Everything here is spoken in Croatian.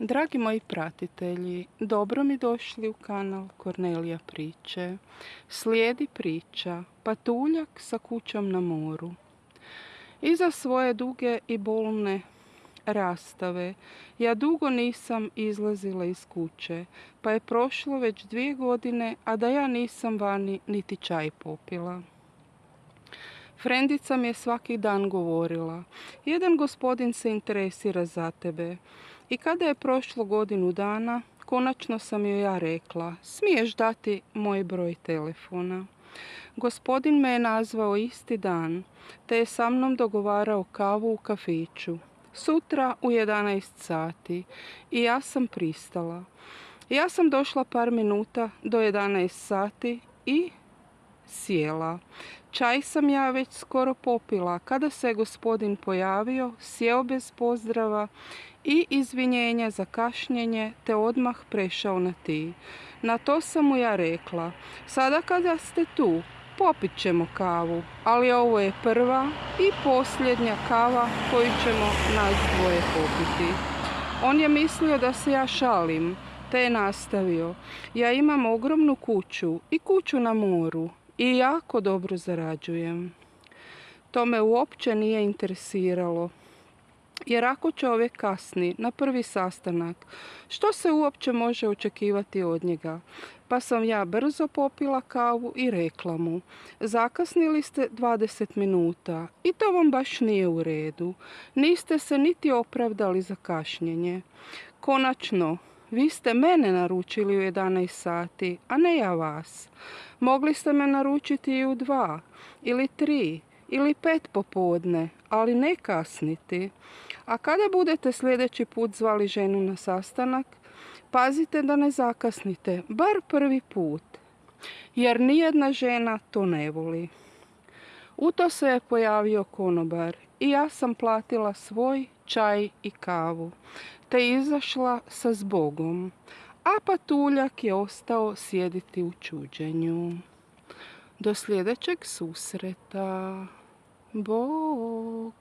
Dragi moji pratitelji, dobro mi došli u kanal Kornelija priče. Slijedi priča Patuljak sa kućom na moru. Iza svoje duge i bolne rastave ja dugo nisam izlazila iz kuće, pa je prošlo već 2 godine, a da ja nisam vani niti čaj popila. Frendica mi je svaki dan govorila, jedan gospodin se interesira za tebe. I kada je prošlo 1 godinu dana, konačno sam joj ja rekla, smiješ dati moj broj telefona. Gospodin me je nazvao isti dan, te je sa mnom dogovarao kavu u kafiću. Sutra u 11 sati i ja sam pristala. Ja sam došla par minuta do 11 sati i sjela. Čaj sam ja već skoro popila kada se gospodin pojavio, sjeo bez pozdrava i izvinjenja za kašnjenje, te odmah prešao na ti. Na to sam mu ja rekla, sada kada ste tu, popit ćemo kavu, ali ovo je prva i posljednja kava koju ćemo nas dvoje popiti. On je mislio da se ja šalim, te je nastavio, ja imam ogromnu kuću i kuću na moru i jako dobro zarađujem. To me uopće nije interesiralo. Jer ako čovjek kasni na prvi sastanak, što se uopće može očekivati od njega? Pa sam ja brzo popila kavu i rekla mu, zakasnili ste 20 minuta i to vam baš nije u redu. Niste se niti opravdali za kašnjenje. Konačno, vi ste mene naručili u 11 sati, a ne ja vas. Mogli ste me naručiti i u 2 ili 3 ili 5 popodne, ali ne kasniti. A kada budete sljedeći put zvali ženu na sastanak, pazite da ne zakasnite, bar prvi put, jer nijedna žena to ne voli. U to se je pojavio konobar i ja sam platila svoj čaj i kavu, te izašla sa zbogom, a Patuljak je ostao sjediti u čuđenju. Do sljedećeg susreta. Bog.